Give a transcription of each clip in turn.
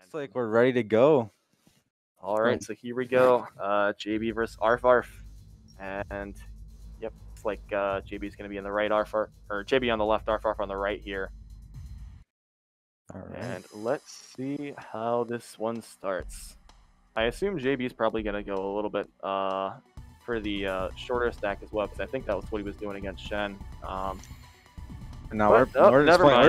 Looks like we're ready to go. All right, so here we go. JB versus ArfArf. And, yep, it's like JB's going to be in the right, ArfArf, or JB on the left, ArfArf on the right here. All right. And let's see how this one starts. I assume JB's probably going to go a little bit for the shorter stack as well, because I think that was what he was doing against Shen. No, we're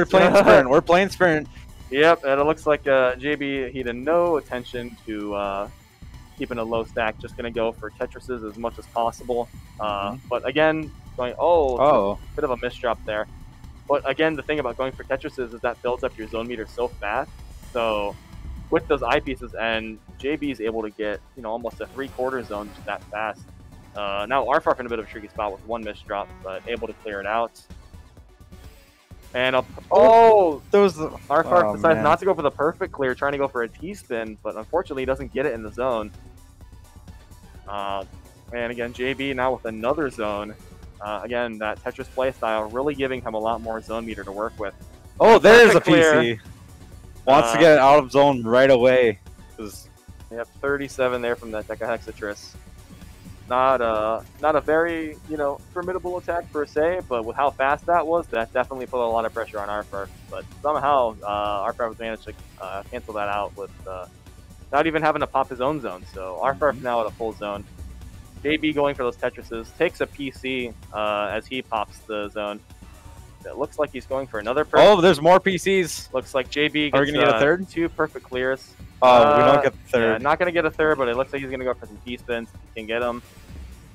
playing sprint. We're playing sprint. Yep, and it looks like JB, he had no attention to keeping a low stack, just going to go for Tetrises as much as possible. But again, bit of a misdrop there. But again, the thing about going for Tetrises is that builds up your zone meter so fast. So with those eyepieces, and JB is able to get, almost a 3/4 zone just that fast. Now ArfArf in a bit of a tricky spot with one misdrop, but able to clear it out. And ArfArf decides not to go for the perfect clear, trying to go for a T-spin, but unfortunately he doesn't get it in the zone. And again, JB now with another zone. Again, that Tetris playstyle really giving him a lot more zone meter to work with. Oh, there's a PC. Wants to get out of zone right away. Yep, 37 there from that Tetris. Not a very, formidable attack per se, but with how fast that was, that definitely put a lot of pressure on ArfArf. But somehow, ArfArf managed to cancel that out with not even having to pop his own zone. So ArfArf now at a full zone. JB going for those Tetrises, takes a PC as he pops the zone. It looks like he's going for another perfect. Oh, there's more PCs. Looks like JB Are we going to get a third? 2 perfect clears. Oh, we don't get the third. Yeah, not going to get a third, but it looks like he's going to go for some T-spins. He can get them.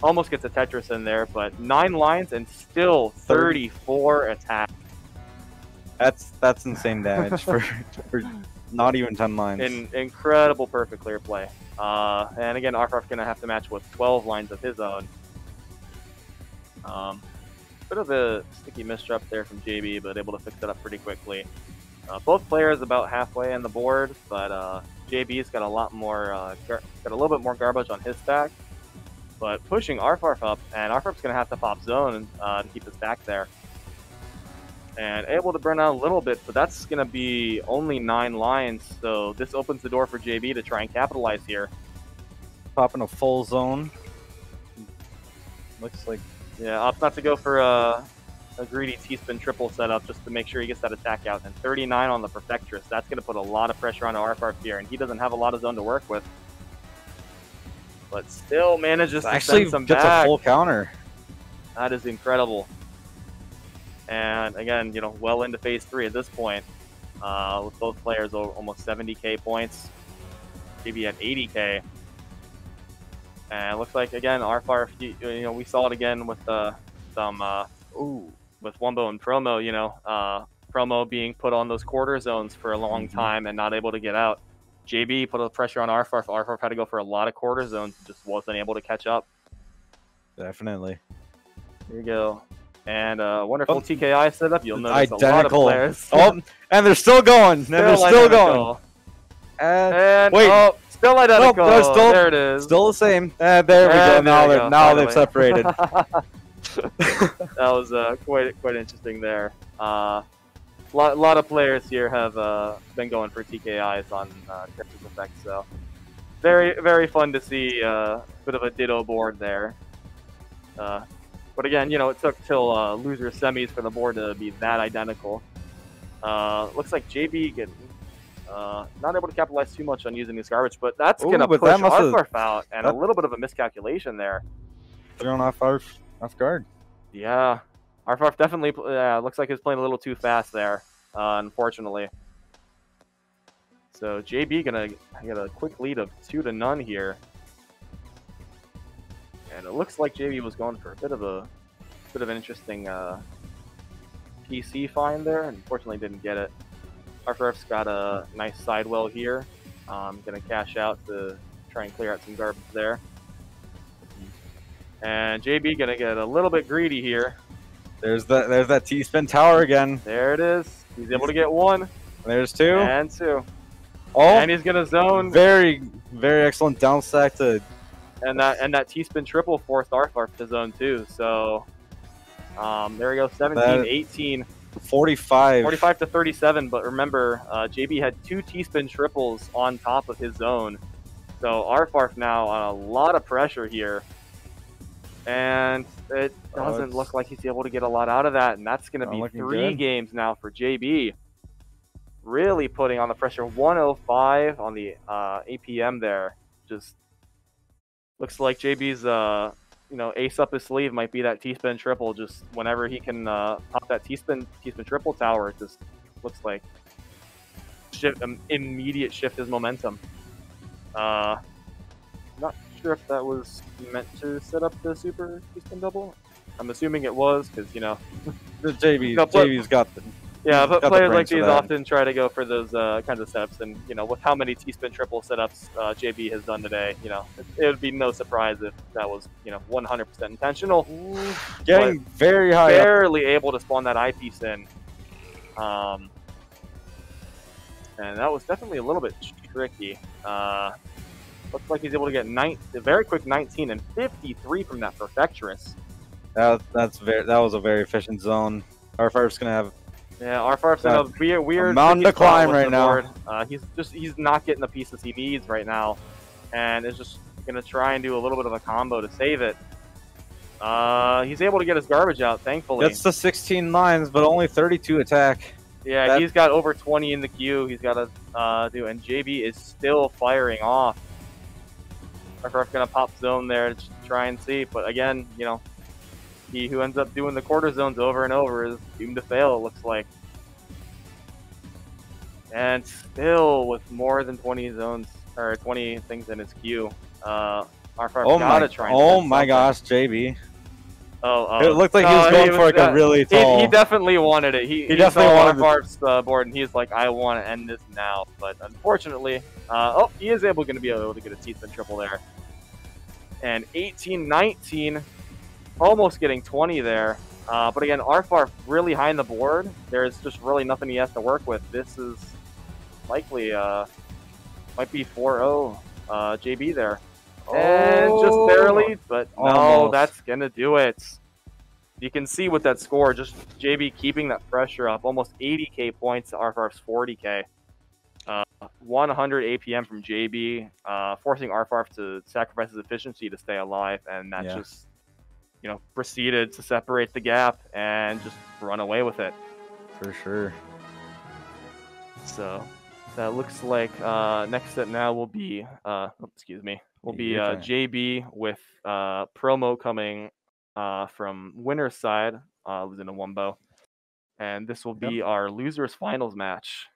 Almost gets a Tetris in there, but 9 lines and still 34 attack. That's insane damage for not even 10 lines. Incredible perfect clear play. And again, ArfArf's going to have to match with 12 lines of his own. Bit of a sticky misdrop there from JB, but able to fix it up pretty quickly. Both players about halfway on the board, but JB's got a lot more, got a little bit more garbage on his stack. But pushing ArfArf up, and ArfArf's going to have to pop zone to keep his stack there. And able to burn out a little bit, but that's going to be only 9 lines, so this opens the door for JB to try and capitalize here. Popping a full zone. Looks like... Yeah, opts not to go for a greedy T-spin triple setup just to make sure he gets that attack out. And 39 on the Perfectress. That's going to put a lot of pressure on ArfArf here, and he doesn't have a lot of zone to work with. But still manages to send some back. Gets a full counter. That is incredible. And again, well into phase 3 at this point, with both players almost 70k points. JB at 80k. And it looks like, again, ArfArf, we saw it again with with Wumbo and Promo, Promo being put on those quarter zones for a long time and not able to get out. JB put a pressure on ArfArf. ArfArf had to go for a lot of quarter zones, just wasn't able to catch up. Definitely. Here you go. And wonderful TKI setup. You'll notice identical. A lot of players. And they're still going. They're still going. And wait. Still identical. Nope, there it is. Still the same. There we go. Now they've separated. That was quite interesting there. Lot of players here have been going for TKIs on Tetris effects, so very fun to see a bit of a ditto board there. But again, it took till loser semis for the board to be that identical. Looks like JB getting not able to capitalize too much on using this garbage, but that's going to push ArfArf out, and a little bit of a miscalculation there. Thrown ArfArf off guard. Yeah, ArfArf definitely looks like he's playing a little too fast there, unfortunately. So JB going to get a quick lead of 2-0 here. And it looks like JB was going for a bit of an interesting PC find there. Unfortunately, didn't get it. ArfArf's got a nice sidewell here. Gonna cash out to try and clear out some garbage there. And JB gonna get a little bit greedy here. There's that T-spin tower again. There it is. He's able to get 1. There's 2. And 2. Oh, and he's gonna zone. Very excellent down stack to. And that T-spin triple forced ArfArf to zone 2. So there we go. 17-18. 45. 45 to 37. But remember, JB had 2 T-spin triples on top of his zone. So ArfArf now on a lot of pressure here. And it doesn't look like he's able to get a lot out of that. And that's going to be 3 games now for JB. Really putting on the pressure. 105 on the APM there. Just looks like JB's ace up his sleeve might be that T-spin triple. Just whenever he can pop that T-spin triple tower, it just looks like immediate shift his momentum. Not sure if that was meant to set up the super T-spin double. I'm assuming it was because the JB's got the. Yeah, but players like these often try to go for those kinds of setups, and with how many T-spin triple setups JB has done today, it would be no surprise if that was 100% intentional. Getting very high, barely able to spawn that IP sin, and that was definitely a little bit tricky. Looks like he's able to get a very quick 19 and 53 from that Perfectress. That was a very efficient zone. ArfArf's gonna have. Yeah, ArfArf's in a weird mountain to climb right now. He's not getting the pieces he needs right now, and is just gonna try and do a little bit of a combo to save it. He's able to get his garbage out, thankfully. That's the 16 lines, but only 32 attack. Yeah, he's got over 20 in the queue. He's got to do, and JB is still firing off. ArfArf gonna pop zone there to try and see, but again, he who ends up doing the quarter zones over and over is doomed to fail, it looks like. And still with more than 20 zones, or 20 things in his queue. ArfArf gotta try and oh my gosh, JB. Oh, it looked like he was going for like a really tall. He definitely wanted it. He definitely wanted ArfArf's board, and he's like, I want to end this now. But unfortunately, he is going to be able to get a T-spin triple there. And 18-19. Almost getting 20 there. But again, ArfArf really high in the board. There's just really nothing he has to work with. This is likely, might be 4-0 JB there. And just barely, but no, that's going to do it. You can see with that score, just JB keeping that pressure up. Almost 80k points to ArfArf's 40k. 100 APM from JB, forcing ArfArf to sacrifice his efficiency to stay alive, and that just proceeded to separate the gap and just run away with it. For sure. So that looks like next set now will be JB with promo coming from winner's side, losing a wombo, and this will be our losers finals match.